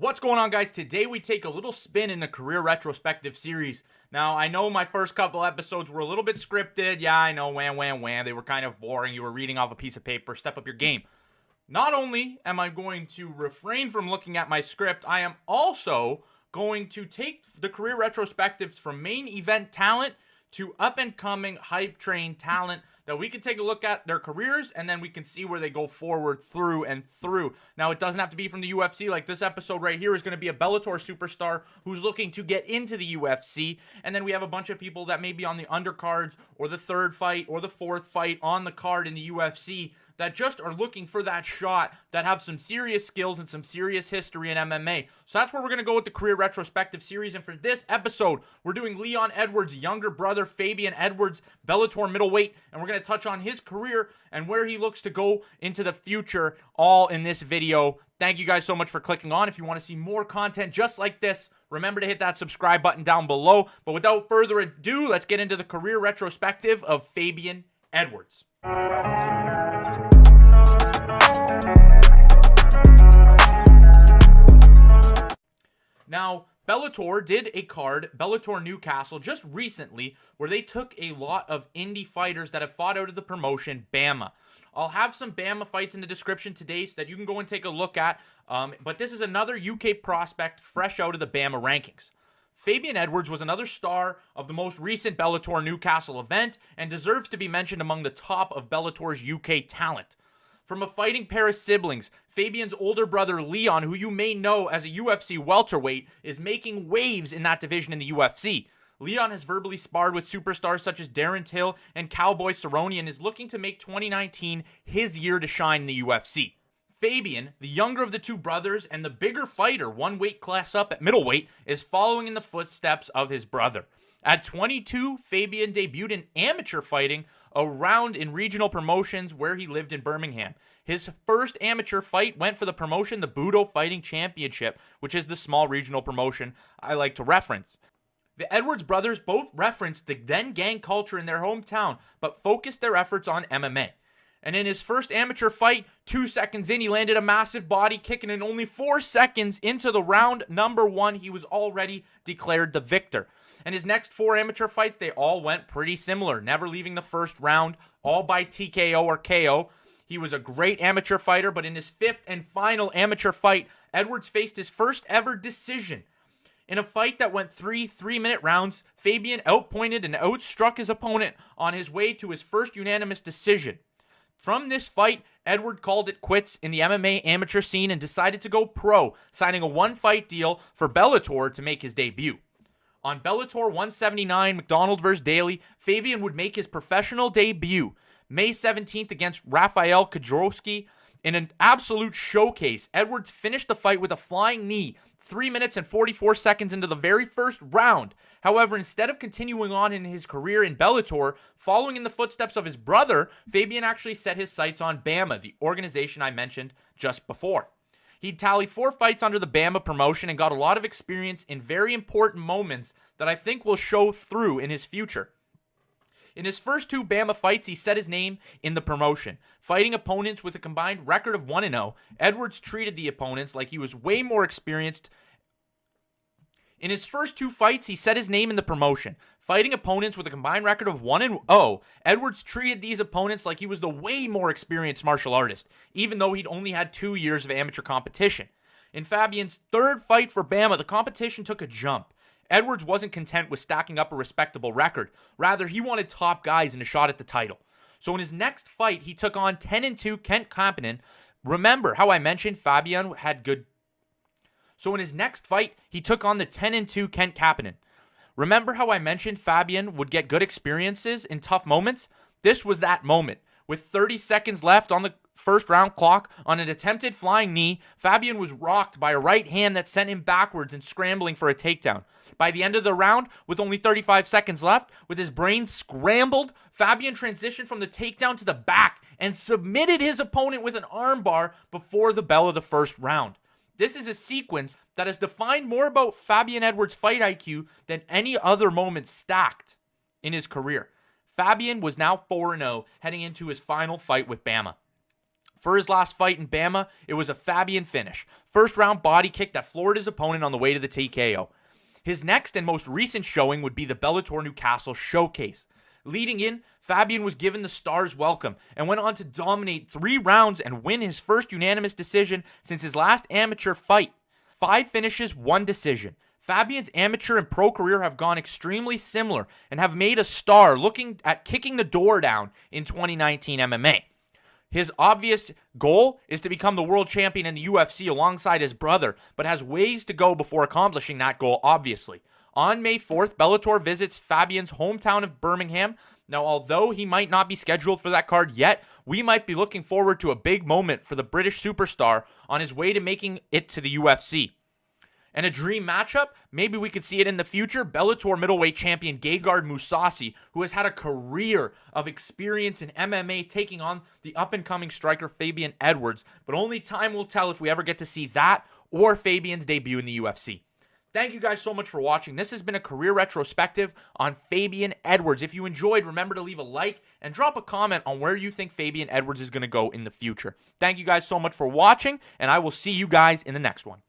What's going on, guys? Today we take a little spin in the career retrospective series. Now, I know my first couple episodes were a little bit scripted. Yeah, I know, wham. They were kind of boring. You were reading off a piece of paper. Step up your game. Not only am I going to refrain from looking at my script, I am also going to take the career retrospectives from main event talent to up-and-coming hype train talent that we can take a look at their careers, and then we can see where they go forward through and through. Now, it doesn't have to be from the UFC. Like this episode right here is going to be a Bellator superstar who's looking to get into the UFC, and then we have a bunch of people that may be on the undercards or the third fight or the fourth fight on the card in the UFC that just are looking for that shot, that have some serious skills and some serious history in MMA. So that's where we're going to go with the career retrospective series. And for this episode, we're doing Leon Edwards' younger brother, Fabian Edwards, Bellator middleweight. And we're going to touch on his career and where he looks to go into the future, all in this video. Thank you guys so much for clicking on. If you want to see more content just like this, remember to hit that subscribe button down below. But without further ado, let's get into the career retrospective of Fabian Edwards. Now, Bellator did a card, Bellator Newcastle, just recently, where they took a lot of indie fighters that have fought out of the promotion, BAMMA. I'll have some BAMMA fights in the description today so that you can go and take a look at, but this is another UK prospect fresh out of the BAMMA rankings. Fabian Edwards was another star of the most recent Bellator Newcastle event and deserves to be mentioned among the top of Bellator's UK talent. From a fighting pair of siblings, Fabian's older brother Leon, who you may know as a UFC welterweight, is making waves in that division in the UFC. Leon has verbally sparred with superstars such as Darren Till and Cowboy Cerrone and is looking to make 2019 his year to shine in the UFC. Fabian, the younger of the two brothers and the bigger fighter, one weight class up at middleweight, is following in the footsteps of his brother. At 22, Fabian debuted in amateur fighting around in regional promotions where he lived in Birmingham. His first amateur fight went for the promotion, the Budo Fighting Championship, which is the small regional promotion I like to reference. The Edwards brothers both referenced the then gang culture in their hometown, but focused their efforts on MMA. And in his first amateur fight, 2 seconds in, he landed a massive body kick, and in only 4 seconds into the round number 1, he was already declared the victor. And his next 4 amateur fights, they all went pretty similar, never leaving the first round, all by TKO or KO. He was a great amateur fighter, but in his 5th and final amateur fight, Edwards faced his first ever decision. In a fight that went 3 3-minute rounds, Fabian outpointed and outstruck his opponent on his way to his first unanimous decision. From this fight, Edward called it quits in the MMA amateur scene and decided to go pro, signing a 1-fight deal for Bellator to make his debut. On Bellator 179, McDonald vs. Daly, Fabian would make his professional debut May 17th against Rafael Kajrowski. In an absolute showcase, Edwards finished the fight with a flying knee 3 minutes and 44 seconds into the very first round. However, instead of continuing on in his career in Bellator, following in the footsteps of his brother, Fabian actually set his sights on BAMMA, the organization I mentioned just before. He'd tallied 4 fights under the BAMMA promotion and got a lot of experience in very important moments that I think will show through in his future. In his first 2 BAMMA fights, he set his name in the promotion. Fighting opponents with a combined record of 1-0, Edwards treated the opponents like he was way more experienced. In his first 2 fights, he set his name in the promotion. Fighting opponents with a combined record of 1-0, Edwards treated these opponents like he was the way more experienced martial artist, even though he'd only had 2 years of amateur competition. In Fabian's 3rd fight for BAMMA, the competition took a jump. Edwards wasn't content with stacking up a respectable record. Rather, he wanted top guys and a shot at the title. So in his next fight, he took on 10-2 Kent Kapanen. Remember how I mentioned Fabian had good... So in his next fight, he took on the 10-2 Kent Kapanen. Remember how I mentioned Fabian would get good experiences in tough moments? This was that moment. With 30 seconds left on the first round clock, on an attempted flying knee, Fabian was rocked by a right hand that sent him backwards and scrambling for a takedown. By the end of the round, with only 35 seconds left, with his brain scrambled, Fabian transitioned from the takedown to the back and submitted his opponent with an armbar before the bell of the first round. This is a sequence that has defined more about Fabian Edwards' fight IQ than any other moment stacked in his career. Fabian was now 4-0 heading into his final fight with BAMMA. For his last fight in Bama, it was a Fabian finish. First round body kick that floored his opponent on the way to the TKO. His next and most recent showing would be the Bellator Newcastle Showcase. Leading in, Fabian was given the stars welcome and went on to dominate 3 rounds and win his first unanimous decision since his last amateur fight. 5 finishes, 1 decision. Fabian's amateur and pro career have gone extremely similar and have made a star looking at kicking the door down in 2019 MMA. His obvious goal is to become the world champion in the UFC alongside his brother, but has ways to go before accomplishing that goal, obviously. On May 4th, Bellator visits Fabian's hometown of Birmingham. Now, although he might not be scheduled for that card yet, we might be looking forward to a big moment for the British superstar on his way to making it to the UFC. And a dream matchup, maybe we could see it in the future, Bellator middleweight champion Gegard Mousasi, who has had a career of experience in MMA, taking on the up-and-coming striker Fabian Edwards. But only time will tell if we ever get to see that or Fabian's debut in the UFC. Thank you guys so much for watching. This has been a career retrospective on Fabian Edwards. If you enjoyed, remember to leave a like and drop a comment on where you think Fabian Edwards is going to go in the future. Thank you guys so much for watching, and I will see you guys in the next one.